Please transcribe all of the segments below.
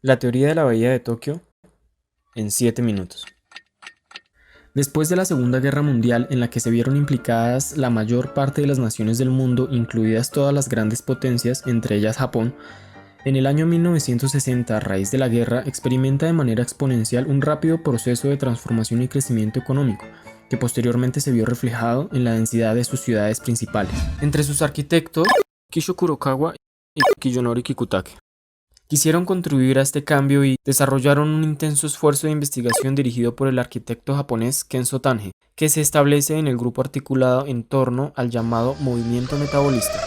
La teoría de la bahía de Tokio en 7 minutos. Después de la Segunda Guerra Mundial, en la que se vieron implicadas la mayor parte de las naciones del mundo, incluidas todas las grandes potencias, entre ellas Japón, en el año 1960, a raíz de la guerra, experimenta de manera exponencial un rápido proceso de transformación y crecimiento económico, que posteriormente se vio reflejado en la densidad de sus ciudades principales. Entre sus arquitectos, Kisho Kurokawa y Kiyonori Kikutake quisieron contribuir a este cambio y desarrollaron un intenso esfuerzo de investigación dirigido por el arquitecto japonés Kenzo Tange, que se establece en el grupo articulado en torno al llamado movimiento metabolista.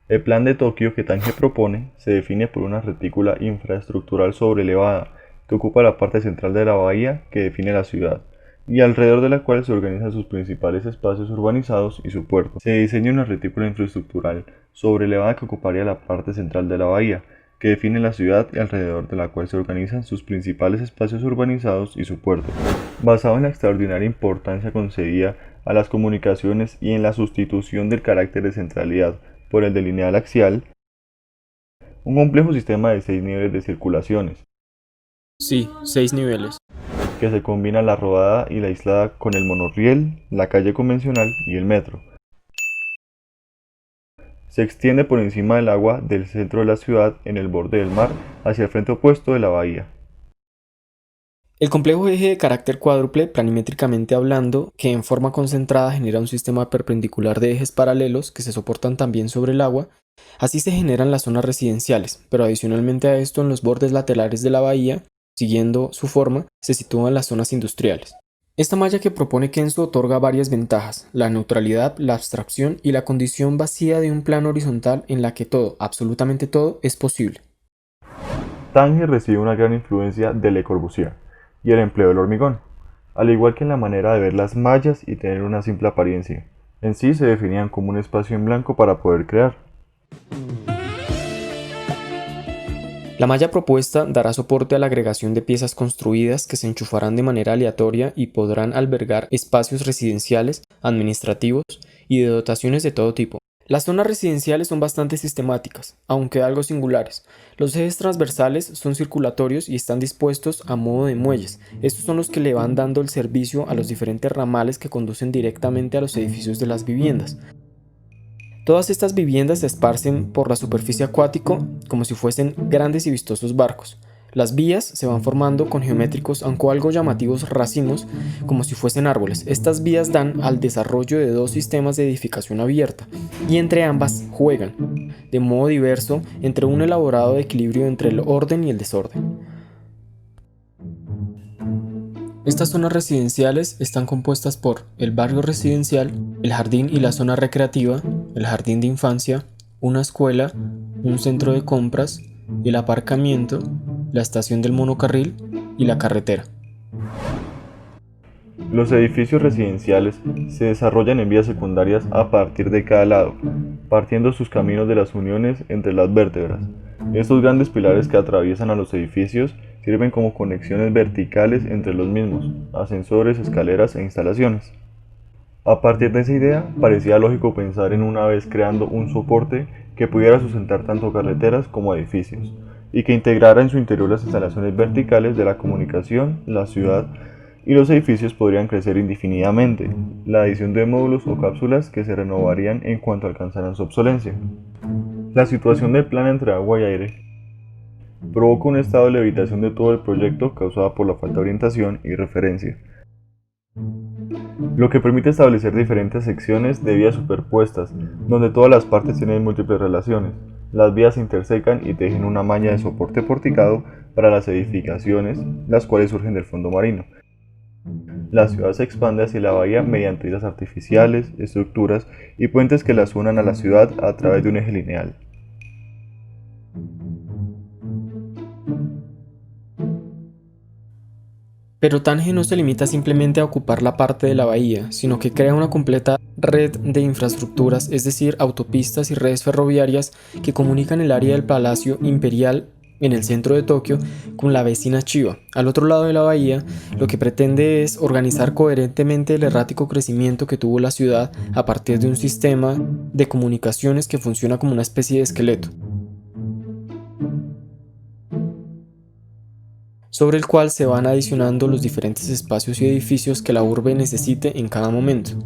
El plan de Tokio que Tange propone se define por una retícula infraestructural sobrelevada que ocupa la parte central de la bahía que define la ciudad y alrededor de la cual se organizan sus principales espacios urbanizados y su puerto. Se diseña una retícula infraestructural sobrelevada que ocuparía la parte central de la bahía que define la ciudad y alrededor de la cual se organizan sus principales espacios urbanizados y su puerto. Basado en la extraordinaria importancia concedida a las comunicaciones y en la sustitución del carácter de centralidad por el de lineal axial, un complejo sistema de 6 niveles de circulaciones. Sí, 6 niveles. Que se combina la rodada y la aislada con el monorriel, la calle convencional y el metro. Se extiende por encima del agua del centro de la ciudad en el borde del mar hacia el frente opuesto de la bahía. El complejo eje de carácter cuádruple, planimétricamente hablando, que en forma concentrada genera un sistema perpendicular de ejes paralelos que se soportan también sobre el agua. Así se generan las zonas residenciales, pero adicionalmente a esto, en los bordes laterales de la bahía, siguiendo su forma, se sitúan las zonas industriales. Esta malla que propone Kenzo otorga varias ventajas: la neutralidad, la abstracción y la condición vacía de un plano horizontal en la que todo, absolutamente todo, es posible. Tange recibe una gran influencia de Le Corbusier y el empleo del hormigón, al igual que en la manera de ver las mallas y tener una simple apariencia. En sí se definían como un espacio en blanco para poder crear. La malla propuesta dará soporte a la agregación de piezas construidas que se enchufarán de manera aleatoria y podrán albergar espacios residenciales, administrativos y de dotaciones de todo tipo. Las zonas residenciales son bastante sistemáticas, aunque algo singulares. Los ejes transversales son circulatorios y están dispuestos a modo de muelles. Estos son los que le van dando el servicio a los diferentes ramales que conducen directamente a los edificios de las viviendas. Todas estas viviendas se esparcen por la superficie acuática como si fuesen grandes y vistosos barcos. Las vías se van formando con geométricos aunque algo llamativos racimos, como si fuesen árboles. Estas vías dan al desarrollo de dos sistemas de edificación abierta, y entre ambas juegan, de modo diverso, entre un elaborado equilibrio entre el orden y el desorden. Estas zonas residenciales están compuestas por el barrio residencial, el jardín y la zona recreativa, el jardín de infancia, una escuela, un centro de compras, el aparcamiento, la estación del monocarril y la carretera. Los edificios residenciales se desarrollan en vías secundarias a partir de cada lado, partiendo sus caminos de las uniones entre las vértebras. Estos grandes pilares que atraviesan a los edificios sirven como conexiones verticales entre los mismos, ascensores, escaleras e instalaciones. A partir de esa idea, parecía lógico pensar en una vez creando un soporte que pudiera sustentar tanto carreteras como edificios, y que integrara en su interior las instalaciones verticales de la comunicación, la ciudad, y los edificios podrían crecer indefinidamente, la adición de módulos o cápsulas que se renovarían en cuanto alcanzaran su obsolencia. La situación del plan entre agua y aire provoca un estado de levitación de todo el proyecto causada por la falta de orientación y referencia, lo que permite establecer diferentes secciones de vías superpuestas, donde todas las partes tienen múltiples relaciones. Las vías se intersecan y tejen una malla de soporte porticado para las edificaciones, las cuales surgen del fondo marino. La ciudad se expande hacia la bahía mediante islas artificiales, estructuras y puentes que las unan a la ciudad a través de un eje lineal. Pero Tange no se limita simplemente a ocupar la parte de la bahía, sino que crea una completa red de infraestructuras, es decir, autopistas y redes ferroviarias que comunican el área del Palacio Imperial en el centro de Tokio, con la vecina Chiba, al otro lado de la bahía. Lo que pretende es organizar coherentemente el errático crecimiento que tuvo la ciudad a partir de un sistema de comunicaciones que funciona como una especie de esqueleto, sobre el cual se van adicionando los diferentes espacios y edificios que la urbe necesite en cada momento.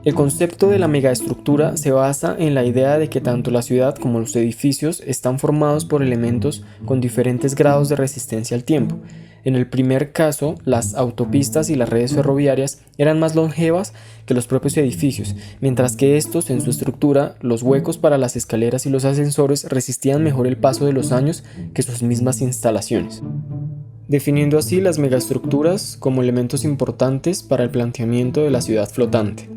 El concepto de la megaestructura se basa en la idea de que tanto la ciudad como los edificios están formados por elementos con diferentes grados de resistencia al tiempo. En el primer caso, las autopistas y las redes ferroviarias eran más longevas que los propios edificios, mientras que estos, en su estructura, los huecos para las escaleras y los ascensores resistían mejor el paso de los años que sus mismas instalaciones, definiendo así las megaestructuras como elementos importantes para el planteamiento de la ciudad flotante.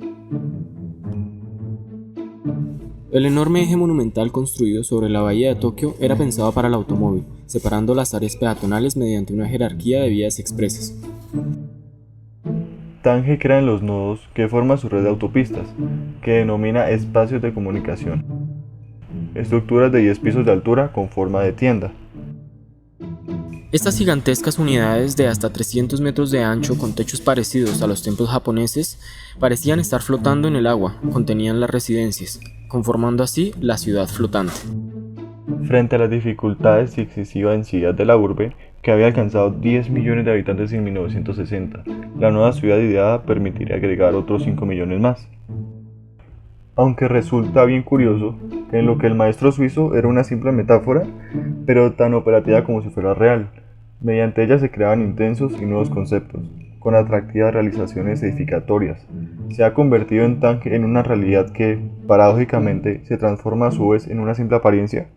El enorme eje monumental construido sobre la bahía de Tokio era pensado para el automóvil, separando las áreas peatonales mediante una jerarquía de vías expresas. Tange crea en los nodos que forman su red de autopistas, que denomina espacios de comunicación, estructuras de 10 pisos de altura con forma de tienda. Estas gigantescas unidades de hasta 300 metros de ancho con techos parecidos a los templos japoneses parecían estar flotando en el agua, contenían las residencias, conformando así la ciudad flotante. Frente a las dificultades y excesiva densidad de la urbe, que había alcanzado 10 millones de habitantes en 1960, la nueva ciudad ideada permitiría agregar otros 5 millones más. Aunque resulta bien curioso que en lo que el maestro suizo era una simple metáfora, pero tan operativa como si fuera real. Mediante ella se creaban intensos y nuevos conceptos, con atractivas realizaciones edificatorias. Se ha convertido en Tange en una realidad que, paradójicamente, se transforma a su vez en una simple apariencia.